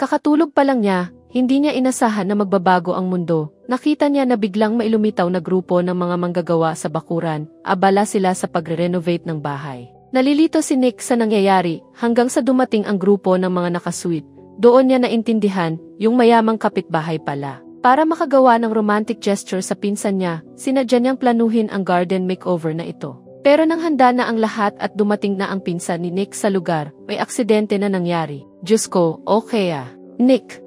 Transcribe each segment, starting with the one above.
Kakatulog pa lang niya, hindi niya inasahan na magbabago ang mundo. Nakita niya na biglang may lumitaw na grupo ng mga manggagawa sa bakuran, abala sila sa pagre-renovate ng bahay. Nalilito si Nick sa nangyayari hanggang sa dumating ang grupo ng mga nakasuit. Doon niya naintindihan, yung mayamang kapitbahay pala. Para makagawa ng romantic gesture sa pinsan niya, sinadya niyang planuhin ang garden makeover na ito. Pero nang handa na ang lahat at dumating na ang pinsan ni Nick sa lugar, may aksidente na nangyari. Diyos ko, okay ah. Nick,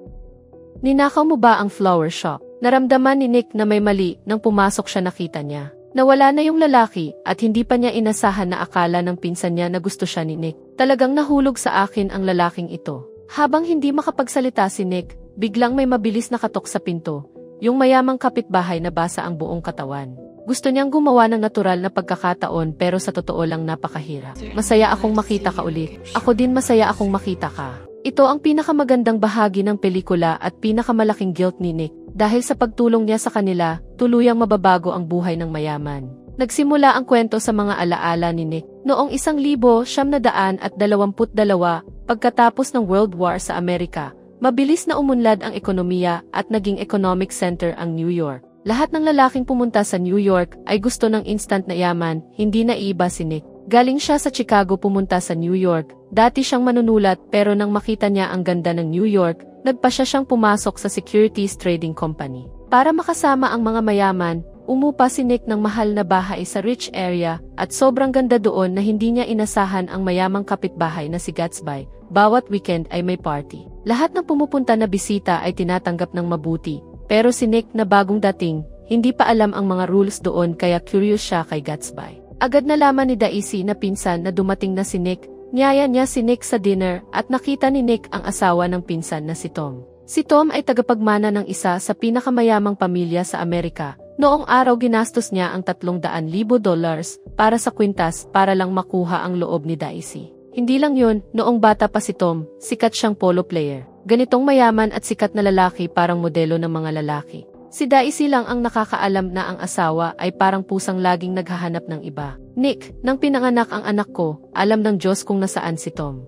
ninakaw mo ba ang flower shop? Naramdaman ni Nick na may mali nang pumasok siya. Nakita niya nawala na yung lalaki at hindi pa niya inasahan na akala ng pinsan niya na gusto siya ni Nick. Talagang nahulog sa akin ang lalaking ito. Habang hindi makapagsalita si Nick, biglang may mabilis na katok sa pinto. Yung mayamang kapitbahay na basa ang buong katawan. Gusto niyang gumawa ng natural na pagkakataon pero sa totoo lang napakahirap. Masaya akong makita ka ulit. Ako din masaya akong makita ka. Ito ang pinakamagandang bahagi ng pelikula at pinakamalaking guilt ni Nick. Dahil sa pagtulong niya sa kanila, tuluyang mababago ang buhay ng mayaman. Nagsimula ang kwento sa mga alaala ni Nick. Noong 1922, pagkatapos ng World War sa Amerika, mabilis na umunlad ang ekonomiya at naging economic center ang New York. Lahat ng lalaking pumunta sa New York ay gusto ng instant na yaman, hindi naiiba si Nick. Galing siya sa Chicago pumunta sa New York. Dati siyang manunulat pero nang makita niya ang ganda ng New York, nagpasya siyang pumasok sa securities trading company. Para makasama ang mga mayaman, umupa si Nick ng mahal na bahay sa rich area at sobrang ganda doon na hindi niya inasahan ang mayamang kapitbahay na si Gatsby. Bawat weekend ay may party. Lahat ng pumupunta na bisita ay tinatanggap ng mabuti. Pero si Nick na bagong dating, hindi pa alam ang mga rules doon kaya curious siya kay Gatsby. Agad nalaman ni Daisy na pinsan na dumating na si Nick, niyaya niya si Nick sa dinner at nakita ni Nick ang asawa ng pinsan na si Tom. Si Tom ay tagapagmana ng isa sa pinakamayamang pamilya sa Amerika. Noong araw ginastos niya ang $300,000 para sa kwintas para lang makuha ang loob ni Daisy. Hindi lang yun, noong bata pa si Tom, sikat siyang polo player. Ganitong mayaman at sikat na lalaki parang modelo ng mga lalaki. Si Daisy lang ang nakakaalam na ang asawa ay parang pusang laging naghahanap ng iba. Nick, nang pinanganak ang anak ko, alam ng Diyos kung nasaan si Tom.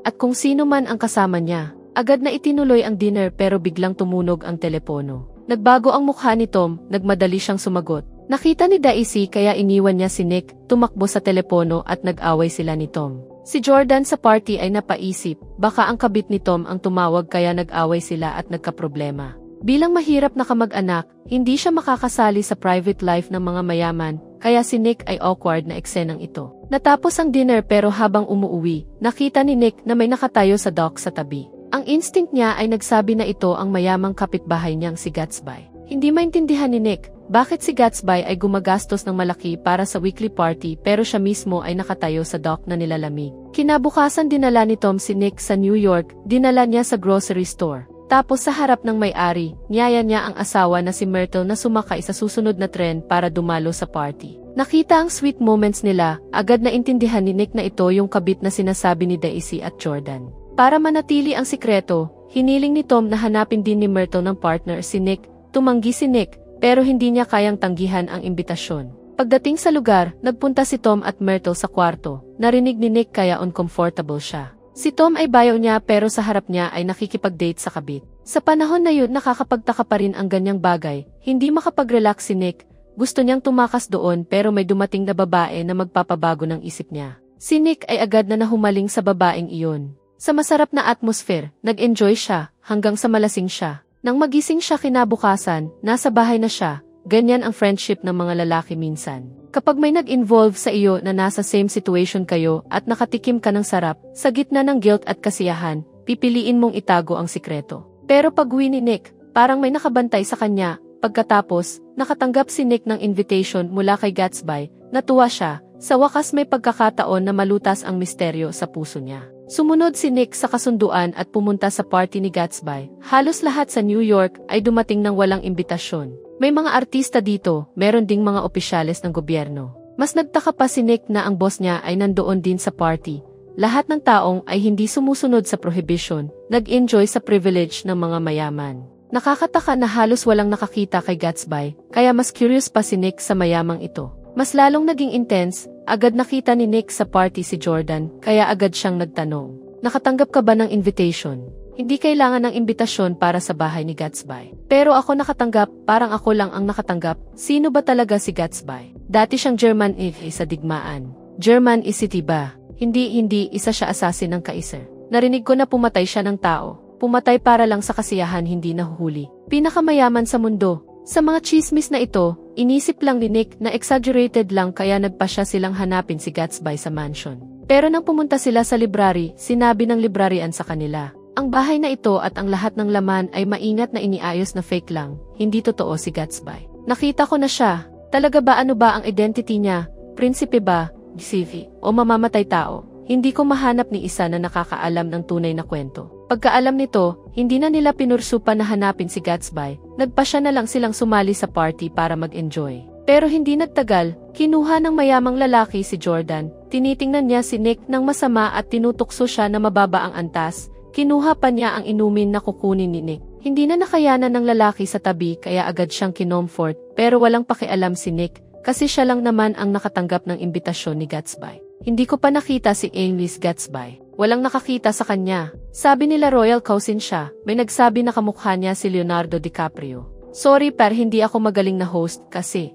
At kung sino man ang kasama niya, agad na itinuloy ang dinner pero biglang tumunog ang telepono. Nagbago ang mukha ni Tom, nagmadali siyang sumagot. Nakita ni Daisy kaya iniwan niya si Nick, tumakbo sa telepono at nag-away sila ni Tom. Si Jordan sa party ay napaisip, baka ang kabit ni Tom ang tumawag kaya nag-away sila at nagkaproblema. Bilang mahirap na kamag-anak, hindi siya makakasali sa private life ng mga mayaman, kaya si Nick ay awkward na eksenang ito. Natapos ang dinner pero habang umuuwi, nakita ni Nick na may nakatayo sa dock sa tabi. Ang instinct niya ay nagsabi na ito ang mayamang kapitbahay niyang si Gatsby. Hindi maintindihan ni Nick, bakit si Gatsby ay gumagastos ng malaki para sa weekly party pero siya mismo ay nakatayo sa dock na nilalamig. Kinabukasan dinala ni Tom si Nick sa New York, dinala niya sa grocery store. Tapos sa harap ng may-ari, niyaya niya ang asawa na si Myrtle na sumakay sa susunod na tren para dumalo sa party. Nakita ang sweet moments nila, agad na intindihan ni Nick na ito yung kabit na sinasabi ni Daisy at Jordan. Para manatili ang sikreto, hiniling ni Tom na hanapin din ni Myrtle ng partner si Nick. Tumanggi si Nick, pero hindi niya kayang tanggihan ang imbitasyon. Pagdating sa lugar, nagpunta si Tom at Myrtle sa kwarto. Narinig ni Nick kaya uncomfortable siya. Si Tom ay bayaw niya pero sa harap niya ay nakikipag-date sa kabit. Sa panahon na yun nakakapagtaka pa rin ang ganyang bagay. Hindi makapag-relax si Nick. Gusto niyang tumakas doon pero may dumating na babae na magpapabago ng isip niya. Si Nick ay agad na nahumaling sa babaeng iyon. Sa masarap na atmosphere, nag-enjoy siya hanggang sa malasing siya. Nang magising siya kinabukasan, nasa bahay na siya. Ganyan ang friendship ng mga lalaki minsan. Kapag may nag-involve sa iyo na nasa same situation kayo at nakatikim ka ng sarap, sa gitna ng guilt at kasiyahan, pipiliin mong itago ang sikreto. Pero pag-uwi ni Nick, parang may nakabantay sa kanya. Pagkatapos, nakatanggap si Nick ng invitation mula kay Gatsby, natuwa siya. Sa wakas may pagkakataon na malutas ang misteryo sa puso niya. Sumunod si Nick sa kasunduan at pumunta sa party ni Gatsby. Halos lahat sa New York ay dumating ng walang imbitasyon. May mga artista dito, meron ding mga opisyales ng gobyerno. Mas nagtaka pa si Nick na ang boss niya ay nandoon din sa party. Lahat ng taong ay hindi sumusunod sa prohibition, nag-enjoy sa privilege ng mga mayaman. Nakakataka na halos walang nakakita kay Gatsby, kaya mas curious pa si Nick sa mayamang ito. Mas lalong naging intense, agad nakita ni Nick sa party si Jordan, kaya agad siyang nagtanong. Nakatanggap ka ba ng invitation? Hindi kailangan ng imbitasyon para sa bahay ni Gatsby. Pero ako nakatanggap, parang ako lang ang nakatanggap. Sino ba talaga si Gatsby? Dati siyang German sa digmaan. German city ba? Hindi, isa siya assassin ng Kaiser. Narinig ko na pumatay siya ng tao. Pumatay para lang sa kasiyahan, hindi nahuhuli. Pinakamayaman sa mundo. Sa mga chismis na ito, inisip lang ni Nick na exaggerated lang kaya nagpasya silang hanapin si Gatsby sa mansion. Pero nang pumunta sila sa library, sinabi ng librarian sa kanila, ang bahay na ito at ang lahat ng laman ay maingat na iniayos na fake lang, hindi totoo si Gatsby. Nakita ko na siya. Talaga ba, ano ba ang identity niya? Prinsipe ba? Deceiving? O mamamatay tao? Hindi ko mahanap ni isa na nakakaalam ng tunay na kwento. Pagkaalam nito, hindi na nila pinursupan na hanapin si Gatsby, nagpasya na lang silang sumali sa party para mag-enjoy. Pero hindi nagtagal, kinuha ng mayamang lalaki si Jordan, tinitingnan niya si Nick ng masama at tinutukso siya na mababa ang antas, kinuha pa niya ang inumin na kukunin ni Nick. Hindi na nakayanan ng lalaki sa tabi kaya agad siyang kinomfort, pero walang pakialam si Nick, kasi siya lang naman ang nakatanggap ng imbitasyon ni Gatsby. Hindi ko pa nakita si English Gatsby. Walang nakakita sa kanya. Sabi nila royal cousin siya, may nagsabi na kamukha niya si Leonardo DiCaprio. Sorry pero hindi ako magaling na host kasi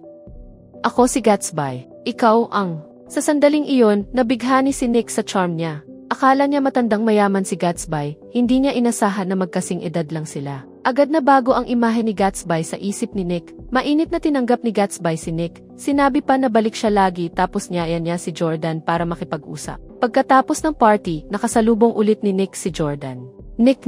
ako si Gatsby. Ikaw ang... Sa sandaling iyon, nabighani si Nick sa charm niya. Akala niya matandang mayaman si Gatsby, hindi niya inasahan na magkasing edad lang sila. Agad na bago ang imahe ni Gatsby sa isip ni Nick. Mainit na tinanggap ni Gatsby si Nick. Sinabi pa na balik siya lagi tapos niyaya niya si Jordan para makipag-usap. Pagkatapos ng party, nakasalubong ulit ni Nick si Jordan. Nick,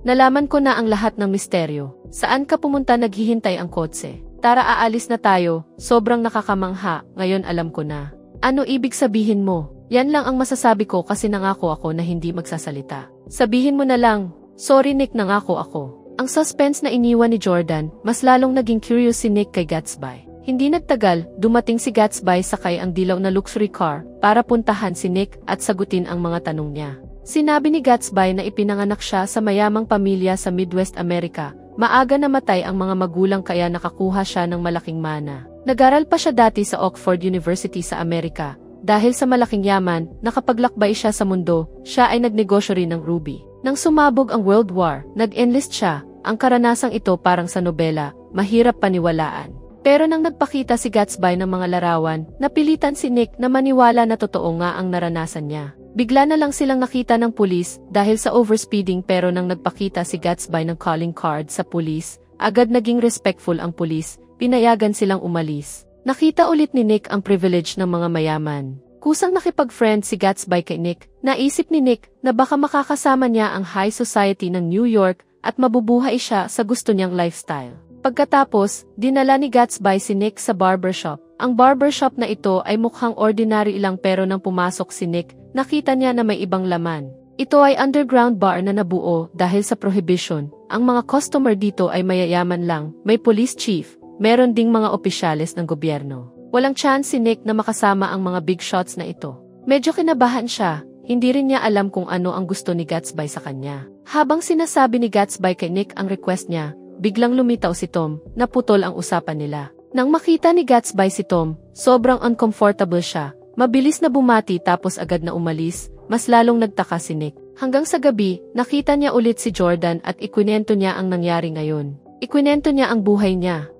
nalaman ko na ang lahat ng misteryo. Saan ka pumunta? Naghihintay ang kotse. Tara, aalis na tayo. Sobrang nakakamangha, ngayon alam ko na. Ano ibig sabihin mo? Yan lang ang masasabi ko kasi nangako ako na hindi magsasalita. Sabihin mo na lang, sorry Nick, nangako ako. Ang suspense na iniwan ni Jordan, mas lalong naging curious si Nick kay Gatsby. Hindi nagtagal, dumating si Gatsby sakay ang dilaw na luxury car para puntahan si Nick at sagutin ang mga tanong niya. Sinabi ni Gatsby na ipinanganak siya sa mayamang pamilya sa Midwest America. Maaga namatay ang mga magulang kaya nakakuha siya ng malaking mana. Nag-aral pa siya dati sa Oxford University sa Amerika. Dahil sa malaking yaman, nakapaglakbay siya sa mundo, siya ay nagnegosyo rin ng ruby. Nang sumabog ang World War, nag-enlist siya. Ang karanasang ito parang sa nobela, mahirap paniwalaan. Pero nang nagpakita si Gatsby ng mga larawan, napilitan si Nick na maniwala na totoo nga ang naranasan niya. Bigla na lang silang nakita ng pulis dahil sa overspeeding, pero nang nagpakita si Gatsby ng calling card sa pulis, agad naging respectful ang pulis, pinayagan silang umalis. Nakita ulit ni Nick ang privilege ng mga mayaman. Kusang nakipag-friend si Gatsby kay Nick. Naisip ni Nick na baka makakasama niya ang high society ng New York at mabubuhay siya sa gusto niyang lifestyle. Pagkatapos, dinala ni Gatsby si Nick sa barbershop. Ang barbershop na ito ay mukhang ordinary lang, pero nang pumasok si Nick, nakita niya na may ibang laman. Ito ay underground bar na nabuo dahil sa prohibition. Ang mga customer dito ay mayayaman lang, may police chief. Meron ding mga opisyales ng gobyerno. Walang chance si Nick na makasama ang mga big shots na ito. Medyo kinabahan siya, hindi rin niya alam kung ano ang gusto ni Gatsby sa kanya. Habang sinasabi ni Gatsby kay Nick ang request niya, biglang lumitaw si Tom, naputol ang usapan nila. Nang makita ni Gatsby si Tom, sobrang uncomfortable siya. Mabilis na bumati tapos agad na umalis, mas lalong nagtaka si Nick. Hanggang sa gabi, nakita niya ulit si Jordan at ikwinento niya ang nangyari ngayon. Ikwinento niya ang buhay niya.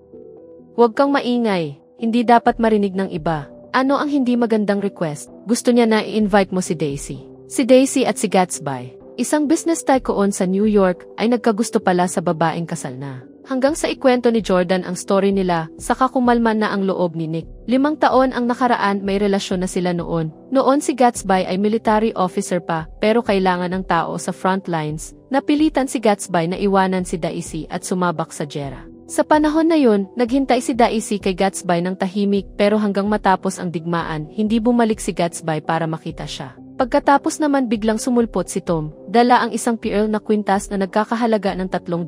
Huwag kang maingay, hindi dapat marinig ng iba. Ano ang hindi magandang request? Gusto niya na i-invite mo si Daisy. Si Daisy at si Gatsby, isang business tycoon sa New York, ay nagkagusto pala sa babaeng kasal na. Hanggang sa ikwento ni Jordan ang story nila, saka kumalman na ang loob ni Nick. 5 taon ang nakaraan, may relasyon na sila noon. Noon si Gatsby ay military officer pa, pero kailangan ng tao sa front lines. Napilitan si Gatsby na iwanan si Daisy at sumabak sa giyera. Sa panahon na yun, naghintay si Daisy kay Gatsby ng tahimik, pero hanggang matapos ang digmaan, hindi bumalik si Gatsby para makita siya. Pagkatapos naman biglang sumulpot si Tom, dala ang isang pearl na kwintas na nagkakahalaga ng $300,000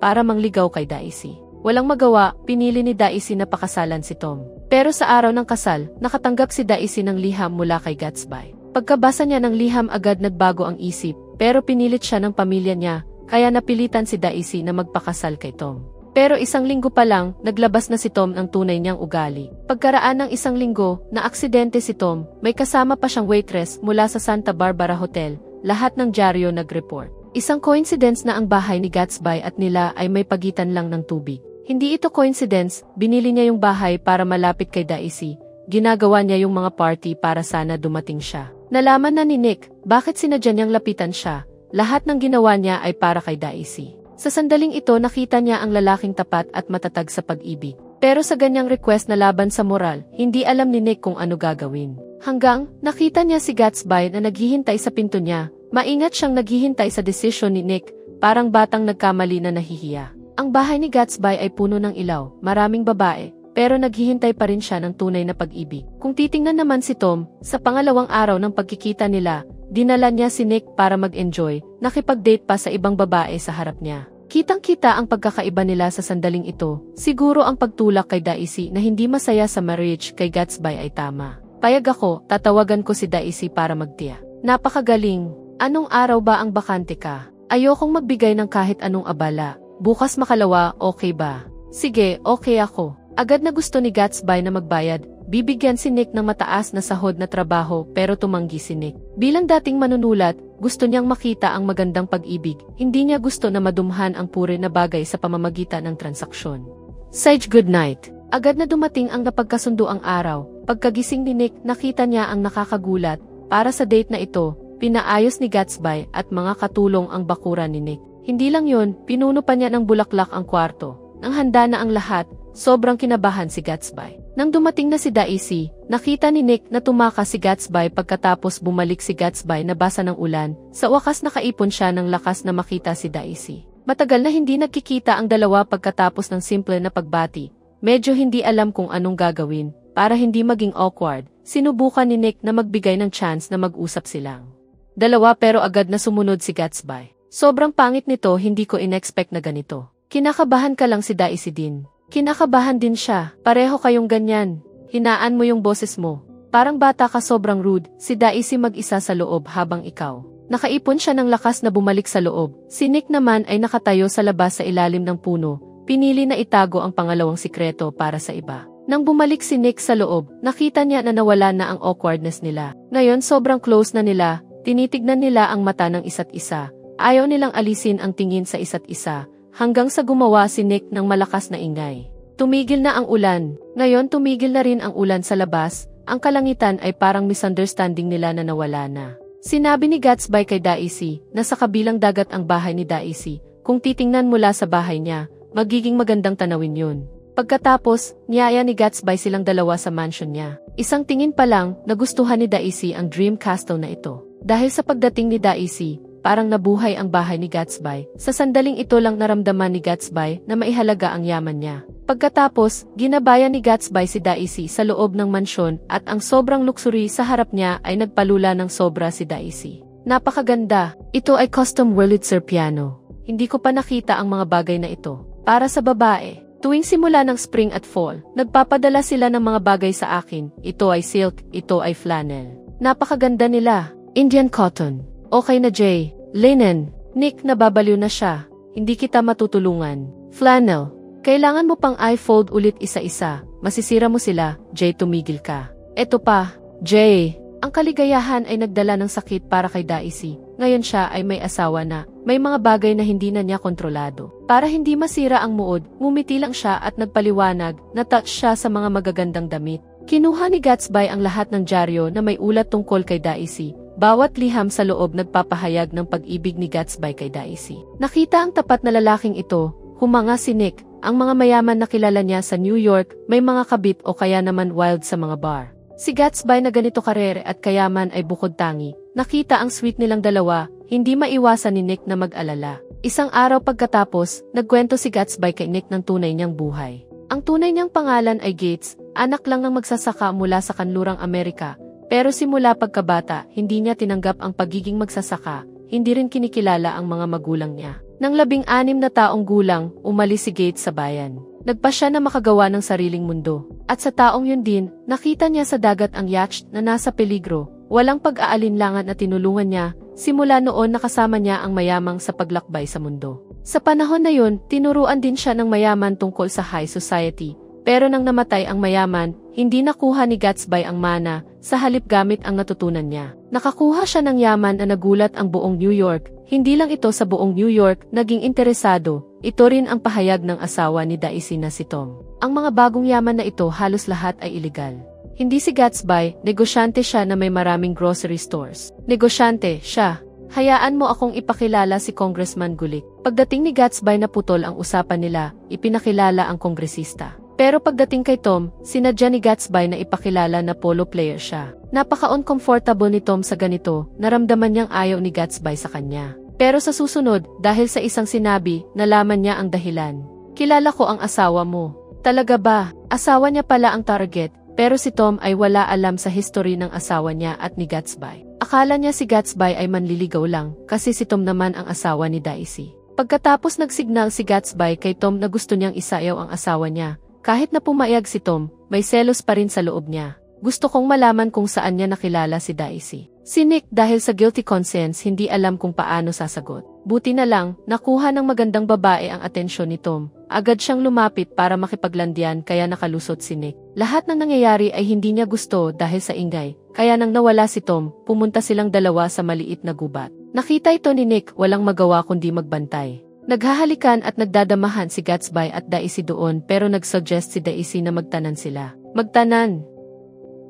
para mangligaw kay Daisy. Walang magawa, pinili ni Daisy na pakasalan si Tom. Pero sa araw ng kasal, nakatanggap si Daisy ng liham mula kay Gatsby. Pagkabasa niya ng liham, agad nagbago ang isip, pero pinilit siya ng pamilya niya, kaya napilitan si Daisy na magpakasal kay Tom. Pero 1 linggo pa lang, naglabas na si Tom ng tunay niyang ugali. Pagkaraan ng 1 linggo, naaksidente si Tom, may kasama pa siyang waitress mula sa Santa Barbara Hotel, lahat ng dyaryo nag-report. Isang coincidence na ang bahay ni Gatsby at nila ay may pagitan lang ng tubig. Hindi ito coincidence, binili niya yung bahay para malapit kay Daisy. Ginagawa niya yung mga party para sana dumating siya. Nalaman na ni Nick, bakit sinadya niyang lapitan siya. Lahat ng ginawa niya ay para kay Daisy. Sa sandaling ito nakita niya ang lalaking tapat at matatag sa pag-ibig. Pero sa ganyang request na laban sa moral, hindi alam ni Nick kung ano gagawin. Hanggang, nakita niya si Gatsby na naghihintay sa pinto niya. Maingat siyang naghihintay sa desisyon ni Nick, parang batang nagkamali na nahihiya. Ang bahay ni Gatsby ay puno ng ilaw, maraming babae, pero naghihintay pa rin siya ng tunay na pag-ibig. Kung titingnan naman si Tom, sa pangalawang araw ng pagkikita nila, dinala niya si Nick para mag-enjoy, nakipag-date pa sa ibang babae sa harap niya. Kitang-kita ang pagkakaiba nila sa sandaling ito. Siguro ang pagtulak kay Daisy na hindi masaya sa marriage kay Gatsby ay tama. Payag ako, tatawagan ko si Daisy para magtiya. Napakagaling. Anong araw ba ang bakante ka? Ayokong magbigay ng kahit anong abala. Bukas makalawa, okay ba? Sige, okay ako. Agad na gusto ni Gatsby na magbayad. Bibigyan si Nick ng mataas na sahod na trabaho pero tumanggi si Nick. Bilang dating manunulat, gusto niyang makita ang magandang pag-ibig. Hindi niya gusto na madumhan ang puri na bagay sa pamamagitan ng transaksyon. Sage good night. Agad na dumating ang napagkasundo ang araw. Pagkagising ni Nick, nakita niya ang nakakagulat. Para sa date na ito, pinaayos ni Gatsby at mga katulong ang bakuran ni Nick. Hindi lang yun, pinuno pa niya ng bulaklak ang kwarto. Nang handa na ang lahat, sobrang kinabahan si Gatsby. Nang dumating na si Daisy, nakita ni Nick na tumakas si Gatsby pagkatapos bumalik si Gatsby na basa ng ulan. Sa wakas nakaipon siya ng lakas na makita si Daisy. Matagal na hindi nagkikita ang dalawa pagkatapos ng simple na pagbati. Medyo hindi alam kung anong gagawin. Para hindi maging awkward, sinubukan ni Nick na magbigay ng chance na mag-usap silang dalawa pero agad na sumunod si Gatsby. Sobrang pangit nito, hindi ko in-expect na ganito. Kinakabahan ka lang si Daisy din. Kinakabahan din siya, pareho kayong ganyan. Hinaan mo yung boses mo. Parang bata ka, sobrang rude. Si Daisy mag-isa sa loob habang ikaw. Nakaipon siya ng lakas na bumalik sa loob. Si Nick naman ay nakatayo sa labas sa ilalim ng puno. Pinili na itago ang pangalawang sikreto para sa iba. Nang bumalik si Nick sa loob, nakita niya na nawala na ang awkwardness nila. Ngayon sobrang close na nila, tinitignan nila ang mata ng isa't isa. Ayaw nilang alisin ang tingin sa isa't isa. Hanggang sa gumawa si Nick ng malakas na ingay. Tumigil na ang ulan. Ngayon tumigil na rin ang ulan sa labas. Ang kalangitan ay parang misunderstanding nila na nawala na. Sinabi ni Gatsby kay Daisy na sa kabilang dagat ang bahay ni Daisy. Kung titingnan mula sa bahay niya, magiging magandang tanawin yun. Pagkatapos, niyaya ni Gatsby silang dalawa sa mansion niya. Isang tingin pa lang, nagustuhan ni Daisy ang dream castle na ito. Dahil sa pagdating ni Daisy, parang nabuhay ang bahay ni Gatsby. Sa sandaling ito lang naramdaman ni Gatsby na maihalaga ang yaman niya. Pagkatapos, ginabayan ni Gatsby si Daisy sa loob ng mansyon at ang sobrang luxury sa harap niya ay nagpalula ng sobra si Daisy. Napakaganda. Ito ay custom Wurlitzer piano. Hindi ko pa nakita ang mga bagay na ito. Para sa babae, tuwing simula ng spring at fall, nagpapadala sila ng mga bagay sa akin. Ito ay silk, ito ay flannel. Napakaganda nila. Indian cotton. Okay na Jay. Linen. Nick, nababaliw na siya. Hindi kita matutulungan. Flannel. Kailangan mo pang i-fold ulit isa-isa. Masisira mo sila. Jay, tumigil ka. Eto pa. Jay. Ang kaligayahan ay nagdala ng sakit para kay Daisy. Ngayon siya ay may asawa na. May mga bagay na hindi na niya kontrolado. Para hindi masira ang muod, ngumiti lang siya at nagpaliwanag na touch siya sa mga magagandang damit. Kinuha ni Gatsby ang lahat ng dyaryo na may ulat tungkol kay Daisy. Bawat liham sa loob nagpapahayag ng pag-ibig ni Gatsby kay Daisy. Nakita ang tapat na lalaking ito, humanga si Nick, ang mga mayaman na kilala niya sa New York, may mga kabit o kaya naman wild sa mga bar. Si Gatsby na ganito karere at kayaman ay bukod tangi. Nakita ang sweet nilang dalawa, hindi maiwasan ni Nick na mag-alala. Isang araw pagkatapos, nagkwento si Gatsby kay Nick ng tunay niyang buhay. Ang tunay niyang pangalan ay Gates, anak lang ng magsasaka mula sa kanlurang Amerika. Pero simula pagkabata, hindi niya tinanggap ang pagiging magsasaka, hindi rin kinikilala ang mga magulang niya. Nang 16 na taong gulang, umalis si Gates sa bayan. Nagpa siya na makagawa ng sariling mundo. At sa taong yun din, nakita niya sa dagat ang yacht na nasa peligro. Walang pag-aalinlangan na tinulungan niya, simula noon nakasama niya ang mayamang sa paglakbay sa mundo. Sa panahon na yun, tinuruan din siya ng mayaman tungkol sa high society. Pero nang namatay ang mayaman, hindi nakuha ni Gatsby ang mana, sa halip gamit ang natutunan niya. Nakakuha siya ng yaman na nagulat ang buong New York, hindi lang ito sa buong New York naging interesado, ito rin ang pahayag ng asawa ni Daisy na si Tom. Ang mga bagong yaman na ito halos lahat ay iligal. Hindi si Gatsby, negosyante siya na may maraming grocery stores. Negosyante, siya. Hayaan mo akong ipakilala si Congressman Gulick. Pagdating ni Gatsby na putol ang usapan nila, ipinakilala ang kongresista. Pero pagdating kay Tom, sinadya ni Gatsby na ipakilala na polo player siya. Napaka-uncomfortable ni Tom sa ganito, naramdaman niyang ayaw ni Gatsby sa kanya. Pero sa susunod, dahil sa isang sinabi, nalaman niya ang dahilan. Kilala ko ang asawa mo. Talaga ba? Asawa niya pala ang target, pero si Tom ay wala alam sa history ng asawa niya at ni Gatsby. Akala niya si Gatsby ay manliligaw lang, kasi si Tom naman ang asawa ni Daisy. Pagkatapos nagsignal si Gatsby kay Tom na gusto niyang isayaw ang asawa niya, kahit na pumayag si Tom, may selos pa rin sa loob niya. Gusto kong malaman kung saan niya nakilala si Daisy. Si Nick dahil sa guilty conscience hindi alam kung paano sasagot. Buti na lang, nakuha ng magandang babae ang atensyon ni Tom. Agad siyang lumapit para makipaglandian kaya nakalusot si Nick. Lahat ng nangyayari ay hindi niya gusto dahil sa ingay. Kaya nang nawala si Tom, pumunta silang dalawa sa maliit na gubat. Nakita ito ni Nick, walang magawa kundi magbantay. Naghahalikan at nagdadamahan si Gatsby at Daisy doon pero nagsuggest si Daisy na magtanan sila. Magtanan?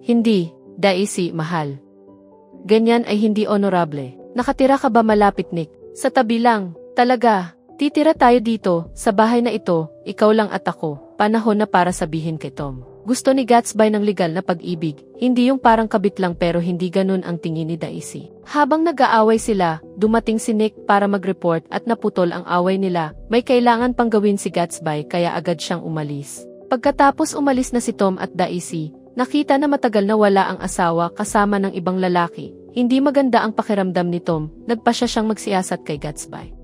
Hindi, Daisy, mahal. Ganyan ay hindi honorable. Nakatira ka ba malapit, Nick? Sa tabi lang. Talaga, titira tayo dito, sa bahay na ito, ikaw lang at ako. Panahon na para sabihin kay Tom. Gusto ni Gatsby ng legal na pag-ibig, hindi yung parang kabit lang pero hindi ganun ang tingin ni Daisy. Habang nag-aaway sila, dumating si Nick para mag-report at naputol ang away nila. May kailangan pang gawin si Gatsby kaya agad siyang umalis. Pagkatapos umalis na si Tom at Daisy, nakita na matagal na wala ang asawa kasama ng ibang lalaki. Hindi maganda ang pakiramdam ni Tom, nagpasya siyang magsiyasat kay Gatsby.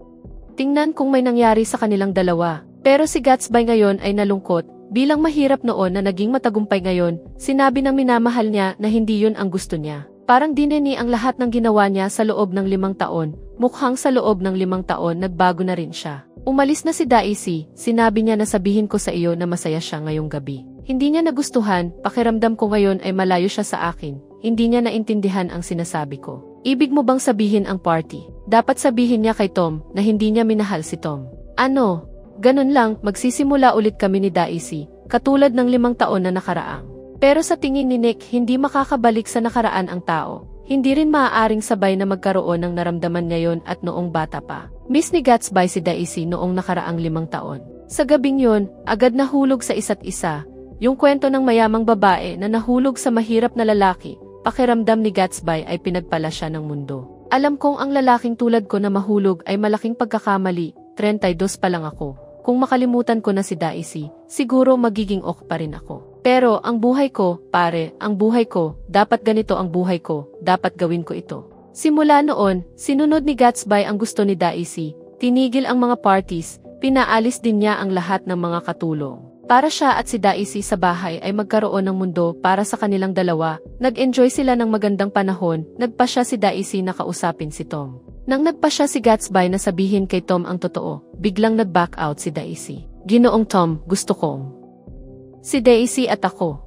Tingnan kung may nangyari sa kanilang dalawa. Pero si Gatsby ngayon ay nalungkot. Bilang mahirap noon na naging matagumpay ngayon, sinabi ng minamahal niya na hindi yun ang gusto niya. Parang dineni ang lahat ng ginawa niya sa loob ng 5 taon, mukhang sa loob ng 5 taon nagbago na rin siya. Umalis na si Daisy, sinabi niya na sabihin ko sa iyo na masaya siya ngayong gabi. Hindi niya nagustuhan, pakiramdam ko ngayon ay malayo siya sa akin, hindi niya naintindihan ang sinasabi ko. Ibig mo bang sabihin ang party? Dapat sabihin niya kay Tom na hindi niya minahal si Tom. Ano? Ganun lang, magsisimula ulit kami ni Daisy, katulad ng 5 taon na nakaraang. Pero sa tingin ni Nick, hindi makakabalik sa nakaraan ang tao. Hindi rin maaaring sabay na magkaroon ng naramdaman ngayon at noong bata pa. Miss ni Gatsby si Daisy noong nakaraang 5 taon. Sa gabing yun, agad nahulog sa isa't isa. Yung kwento ng mayamang babae na nahulog sa mahirap na lalaki, pakiramdam ni Gatsby ay pinagpala siya ng mundo. Alam kong ang lalaking tulad ko na mahulog ay malaking pagkakamali, 32 pa lang ako. Kung makalimutan ko na si Daisy, siguro magiging ok pa rin ako. Pero ang buhay ko, pare, ang buhay ko, dapat ganito ang buhay ko, dapat gawin ko ito. Simula noon, sinunod ni Gatsby ang gusto ni Daisy, tinigil ang mga parties, pinaalis din niya ang lahat ng mga katulong. Para siya at si Daisy sa bahay ay magkaroon ng mundo para sa kanilang dalawa, nag-enjoy sila ng magandang panahon, nagpa siya si Daisy na kausapin si Tom. Nang nagpa siya si Gatsby na sabihin kay Tom ang totoo, biglang nag-back out si Daisy. Ginoong Tom, gusto kong si Daisy at ako.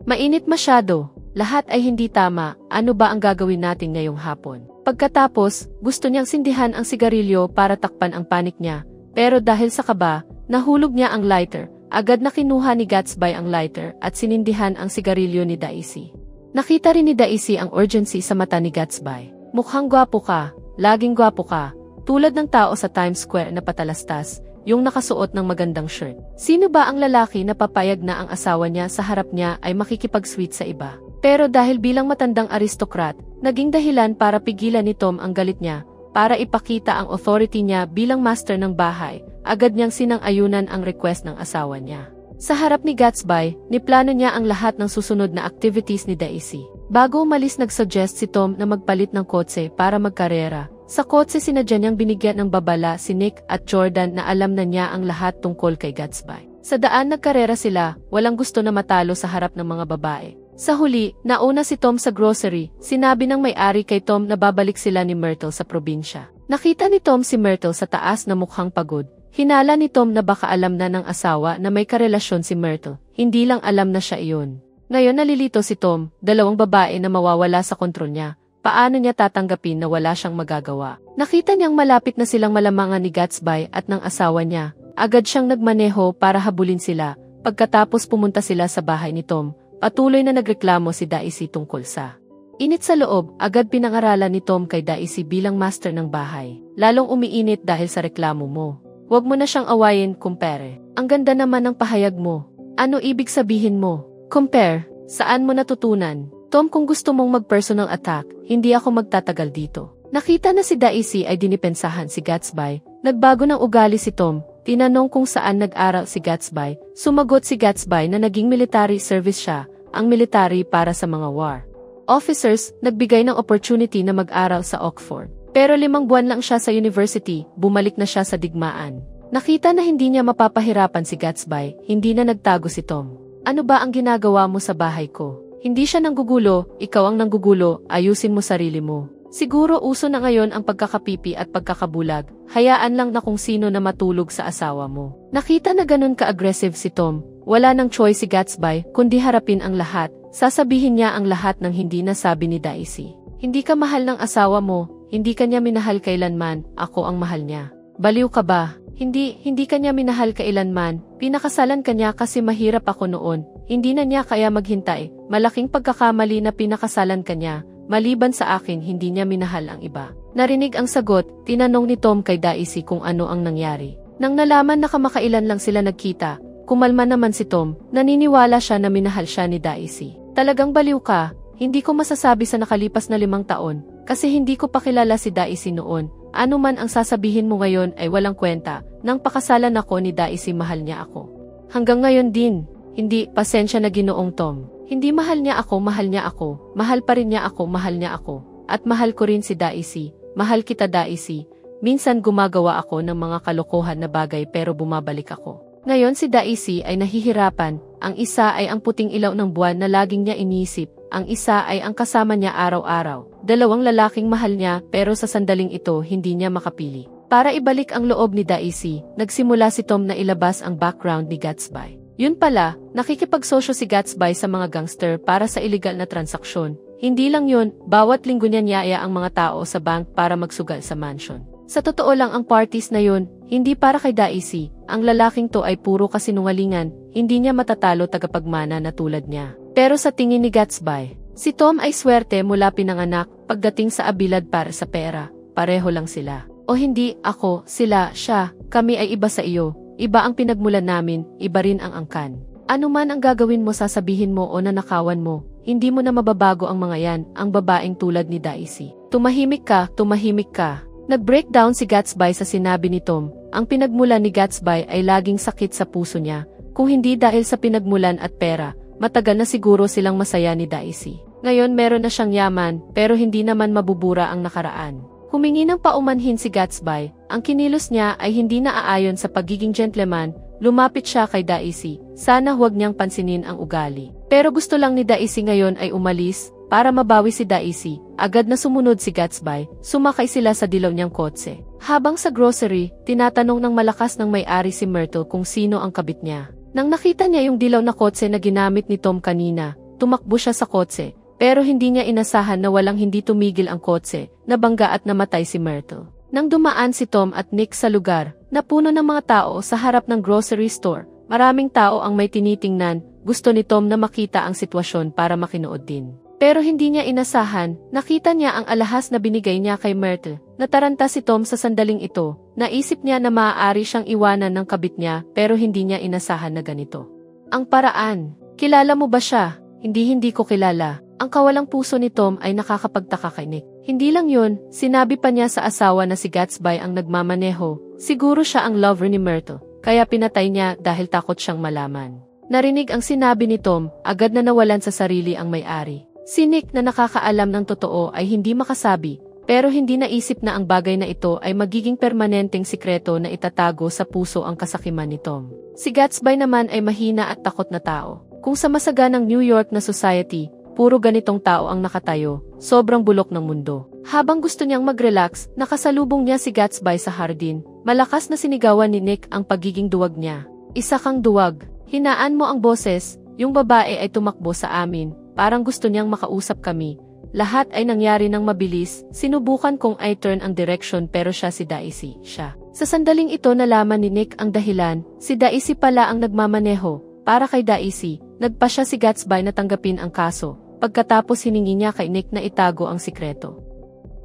Mainit masyado, lahat ay hindi tama, ano ba ang gagawin natin ngayong hapon? Pagkatapos, gusto niyang sindihan ang sigarilyo para takpan ang panik niya, pero dahil sa kaba, nahulog niya ang lighter. Agad na kinuha ni Gatsby ang lighter at sinindihan ang sigarilyo ni Daisy. Nakita rin ni Daisy ang urgency sa mata ni Gatsby. Mukhang gwapo ka, laging gwapo ka, tulad ng tao sa Times Square na patalastas, yung nakasuot ng magandang shirt. Sino ba ang lalaki na papayag na ang asawa niya sa harap niya ay makikipag-sweet sa iba? Pero dahil bilang matandang aristokrat, naging dahilan para pigilan ni Tom ang galit niya, para ipakita ang authority niya bilang master ng bahay. Agad niyang sinang-ayunan ang request ng asawa niya. Sa harap ni Gatsby, niplano niya ang lahat ng susunod na activities ni Daisy. Bago umalis nagsuggest si Tom na magpalit ng kotse para magkarera. Sa kotse sinadya niyang binigyan ng babala si Nick at Jordan na alam na niya ang lahat tungkol kay Gatsby. Sa daan nagkarera sila, walang gusto na matalo sa harap ng mga babae. Sa huli, nauna si Tom sa grocery, sinabi ng may-ari kay Tom na babalik sila ni Myrtle sa probinsya. Nakita ni Tom si Myrtle sa taas na mukhang pagod. Hinala ni Tom na baka alam na ng asawa na may karelasyon si Myrtle. Hindi lang alam na siya iyon. Ngayon nalilito si Tom, dalawang babae na mawawala sa kontrol niya. Paano niya tatanggapin na wala siyang magagawa? Nakita niyang malapit na silang malamangan ni Gatsby at ng asawa niya. Agad siyang nagmaneho para habulin sila. Pagkatapos pumunta sila sa bahay ni Tom, patuloy na nagreklamo si Daisy tungkol sa init sa loob. Agad pinangaralan ni Tom kay Daisy bilang master ng bahay. Lalong umiinit dahil sa reklamo mo. Huwag mo na siyang awayin, kumpare. Ang ganda naman ng pahayag mo. Ano ibig sabihin mo? Compare, saan mo natutunan? Tom, kung gusto mong mag-personal attack, hindi ako magtatagal dito. Nakita na si Daisy ay dinipensahan si Gatsby. Nagbago ng ugali si Tom. Tinanong kung saan nag-aral si Gatsby. Sumagot si Gatsby na naging military service siya, ang military para sa mga war officers. Nagbigay ng opportunity na mag-aral sa Oxford. Pero 5 buwan lang siya sa university, bumalik na siya sa digmaan. Nakita na hindi niya mapapahirapan si Gatsby, hindi na nagtago si Tom. Ano ba ang ginagawa mo sa bahay ko? Hindi siya nanggugulo, ikaw ang nanggugulo, ayusin mo sarili mo. Siguro uso na ngayon ang pagkakapipi at pagkakabulag, hayaan lang na kung sino na matulog sa asawa mo. Nakita na ganun ka-aggressive si Tom, wala nang choice si Gatsby, kundi harapin ang lahat, sasabihin niya ang lahat ng hindi nasabi ni Daisy. Hindi ka mahal ng asawa mo, hindi ka niya minahal kailanman, ako ang mahal niya. Baliw ka ba? Hindi ka niya minahal kailanman, pinakasalan ka niya kasi mahirap ako noon, hindi na niya kaya maghintay, malaking pagkakamali na pinakasalan ka niya, maliban sa akin hindi niya minahal ang iba. Narinig ang sagot, tinanong ni Tom kay Daisy kung ano ang nangyari. Nang nalaman na kamakailan lang sila nagkita, kumalma naman si Tom, naniniwala siya na minahal siya ni Daisy. Talagang baliw ka, hindi ko masasabi sa nakalipas na 5 taon, kasi hindi ko pa kilala si Daisy noon. Ano man ang sasabihin mo ngayon ay walang kwenta, nang pakasalan ako ni Daisy mahal niya ako. Hanggang ngayon din, hindi, pasensya na Ginoong Tom. Hindi mahal niya ako, mahal pa rin niya ako, mahal niya ako. At mahal ko rin si Daisy, mahal kita Daisy. Minsan gumagawa ako ng mga kalokohan na bagay pero bumabalik ako. Ngayon si Daisy ay nahihirapan, ang isa ay ang puting ilaw ng buwan na laging niya inisip, ang isa ay ang kasama niya araw-araw. 2 lalaking mahal niya pero sa sandaling ito hindi niya makapili. Para ibalik ang loob ni Daisy, nagsimula si Tom na ilabas ang background ni Gatsby. Yun pala, nakikipagsosyo si Gatsby sa mga gangster para sa illegal na transaksyon. Hindi lang yun, bawat linggo niya niyaya ang mga tao sa bank para magsugal sa mansion. Sa totoo lang ang parties na yun, hindi para kay Daisy, ang lalaking to ay puro kasinungalingan, hindi niya matatalo tagapagmana na tulad niya. Pero sa tingin ni Gatsby, si Tom ay swerte mula pinanganak, pagdating sa abilidad para sa pera, pareho lang sila. O hindi, ako, sila, siya, kami ay iba sa iyo, iba ang pinagmulan namin, iba rin ang angkan. Ano man ang gagawin mo sasabihin mo o nanakawan mo, hindi mo na mababago ang mga yan, ang babaeng tulad ni Daisy. Tumahimik ka, tumahimik ka. Nag-breakdown si Gatsby sa sinabi ni Tom, ang pinagmulan ni Gatsby ay laging sakit sa puso niya, kung hindi dahil sa pinagmulan at pera, matagal na siguro silang masaya ni Daisy. Ngayon meron na siyang yaman, pero hindi naman mabubura ang nakaraan. Humingi ng paumanhin si Gatsby, ang kinilos niya ay hindi naaayon sa pagiging gentleman, lumapit siya kay Daisy, sana huwag niyang pansinin ang ugali. Pero gusto lang ni Daisy ngayon ay umalis, para mabawi si Daisy, agad na sumunod si Gatsby, sumakay sila sa dilaw niyang kotse. Habang sa grocery, tinatanong ng malakas ng may-ari si Myrtle kung sino ang kabit niya. Nang nakita niya yung dilaw na kotse na ginamit ni Tom kanina, tumakbo siya sa kotse, pero hindi niya inasahan na walang hindi tumigil ang kotse, nabangga at namatay si Myrtle. Nang dumaan si Tom at Nick sa lugar, napuno ng mga tao sa harap ng grocery store, maraming tao ang may tinitingnan, gusto ni Tom na makita ang sitwasyon para makinood din. Pero hindi niya inasahan, nakita niya ang alahas na binigay niya kay Myrtle. Nataranta si Tom sa sandaling ito, naisip niya na maaari siyang iwanan ng kabit niya pero hindi niya inasahan na ganito. Ang paraan, kilala mo ba siya? Hindi ko kilala. Ang kawalang puso ni Tom ay nakakapagtaka kay Nick. Hindi lang yun, sinabi pa niya sa asawa na si Gatsby ang nagmamaneho, siguro siya ang lover ni Myrtle, kaya pinatay niya dahil takot siyang malaman. Narinig ang sinabi ni Tom, agad na nawalan sa sarili ang may-ari. Si Nick na nakakaalam ng totoo ay hindi makasabi, pero hindi naisip na ang bagay na ito ay magiging permanenteng sikreto na itatago sa puso ang kasakiman ni Tom. Si Gatsby naman ay mahina at takot na tao. Kung sa masaganang New York na society, puro ganitong tao ang nakatayo, sobrang bulok ng mundo. Habang gusto niyang mag-relax, nakasalubong niya si Gatsby sa hardin. Malakas na sinigawan ni Nick ang pagiging duwag niya. Isa kang duwag. Hinaan mo ang boses. Yung babae ay tumakbo sa amin. Parang gusto niyang makausap kami. Lahat ay nangyari ng mabilis. Sinubukan kong i-turn ang direction pero siya si Daisy. Siya. Sa sandaling ito nalaman ni Nick ang dahilan. Si Daisy pala ang nagmamaneho. Para kay Daisy, nagpa siya si Gatsby na tanggapin ang kaso. Pagkatapos hiningi niya kay Nick na itago ang sikreto.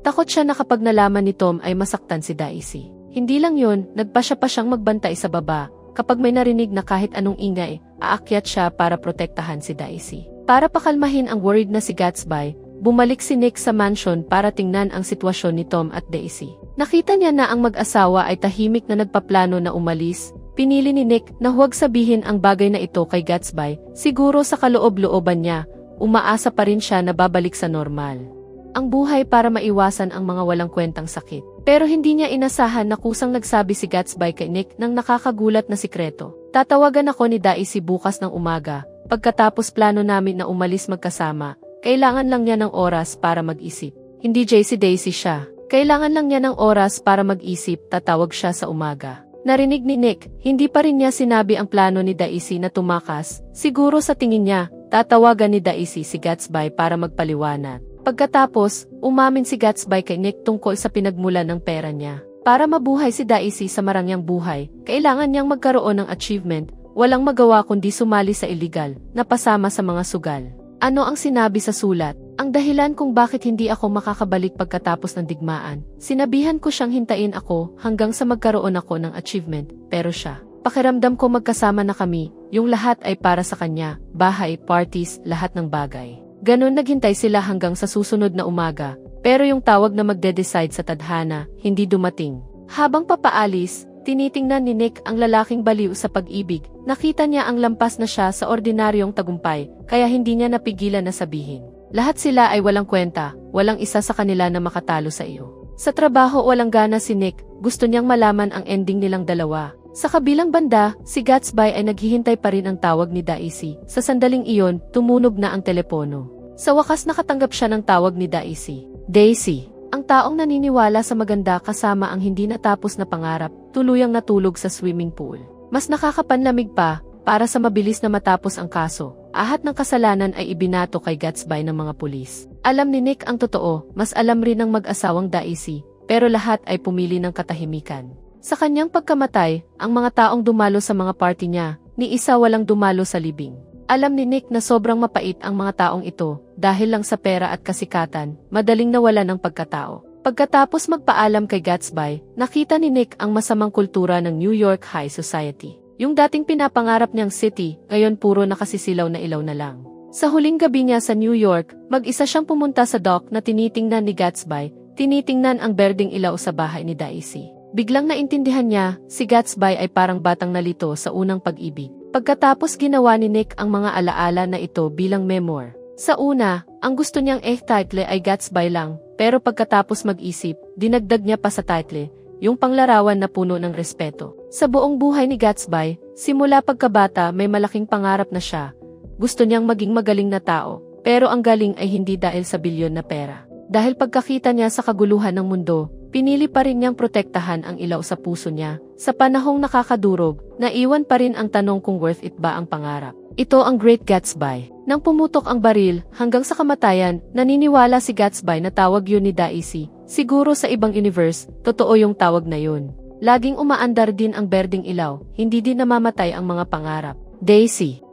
Takot siya na kapag nalaman ni Tom ay masaktan si Daisy. Hindi lang yun, nagpa siya pa siyang magbantay sa baba. Kapag may narinig na kahit anong ingay, aakyat siya para protektahan si Daisy. Para pakalmahin ang worried na si Gatsby, bumalik si Nick sa mansion para tingnan ang sitwasyon ni Tom at Daisy. Nakita niya na ang mag-asawa ay tahimik na nagpaplano na umalis. Pinili ni Nick na huwag sabihin ang bagay na ito kay Gatsby. Siguro sa kaloob-looban niya, umaasa pa rin siya na babalik sa normal ang buhay para maiwasan ang mga walang kwentang sakit. Pero hindi niya inasahan na kusang nagsabi si Gatsby kay Nick ng nakakagulat na sikreto. Tatawagan ako ni Daisy bukas ng umaga. Pagkatapos plano namin na umalis magkasama, kailangan lang niya ng oras para mag-isip. Hindi si Daisy siya. Kailangan lang niya ng oras para mag-isip, tatawag siya sa umaga. Narinig ni Nick, hindi pa rin niya sinabi ang plano ni Daisy na tumakas. Siguro sa tingin niya, tatawagan ni Daisy si Gatsby para magpaliwanag. Pagkatapos, umamin si Gatsby kay Nick tungkol sa pinagmulan ng pera niya. Para mabuhay si Daisy sa marangyang buhay, kailangan niyang magkaroon ng achievement, walang magawa kundi sumali sa illegal, na pasama sa mga sugal. Ano ang sinabi sa sulat? Ang dahilan kung bakit hindi ako makakabalik pagkatapos ng digmaan. Sinabihan ko siyang hintayin ako hanggang sa magkaroon ako ng achievement, pero siya. Pakiramdam ko magkasama na kami, yung lahat ay para sa kanya, bahay, parties, lahat ng bagay. Ganon naghintay sila hanggang sa susunod na umaga, pero yung tawag na magde-decide sa tadhana, hindi dumating. Habang papaalis, tinitingnan ni Nick ang lalaking baliw sa pag-ibig. Nakita niya ang lampas na siya sa ordinaryong tagumpay, kaya hindi niya napigilan na sabihin. Lahat sila ay walang kwenta, walang isa sa kanila na makatalo sa iyo. Sa trabaho walang gana si Nick, gusto niyang malaman ang ending nilang dalawa. Sa kabilang banda, si Gatsby ay naghihintay pa rin ang tawag ni Daisy. Sa sandaling iyon, tumunog na ang telepono. Sa wakas nakatanggap siya ng tawag ni Daisy. Daisy, ang taong naniniwala sa maganda kasama ang hindi natapos na pangarap, tuluyang natulog sa swimming pool. Mas nakakapanlamig pa, para sa mabilis na matapos ang kaso, lahat ng kasalanan ay ibinato kay Gatsby ng mga pulis. Alam ni Nick ang totoo, mas alam rin ng mag-asawang Daisy, pero lahat ay pumili ng katahimikan. Sa kanyang pagkamatay, ang mga taong dumalo sa mga party niya, ni isa walang dumalo sa libing. Alam ni Nick na sobrang mapait ang mga taong ito, dahil lang sa pera at kasikatan, madaling nawala ng pagkatao. Pagkatapos magpaalam kay Gatsby, nakita ni Nick ang masamang kultura ng New York High Society. Yung dating pinapangarap niyang city, ngayon puro nakasisilaw na ilaw na lang. Sa huling gabi niya sa New York, mag-isa siyang pumunta sa dock na tinitingnan ni Gatsby, tinitingnan ang berdeng ilaw sa bahay ni Daisy. Biglang naintindihan niya, si Gatsby ay parang batang nalito sa unang pag-ibig. Pagkatapos ginawa ni Nick ang mga alaala na ito bilang memoir. Sa una, ang gusto niyang title ay Gatsby lang, pero pagkatapos mag-isip, dinagdag niya pa sa title, yung panglarawan na puno ng respeto. Sa buong buhay ni Gatsby, simula pagkabata may malaking pangarap na siya. Gusto niyang maging magaling na tao, pero ang galing ay hindi dahil sa bilyon na pera. Dahil pagkakita niya sa kaguluhan ng mundo, pinili pa rin niyang protektahan ang ilaw sa puso niya. Sa panahong nakakadurog, naiwan pa rin ang tanong kung worth it ba ang pangarap. Ito ang Great Gatsby. Nang pumutok ang baril, hanggang sa kamatayan, naniniwala si Gatsby na tawag yun ni Daisy. Siguro sa ibang universe, totoo yung tawag na yun. Laging umaandar din ang berdeng ilaw, hindi din namamatay ang mga pangarap. Daisy.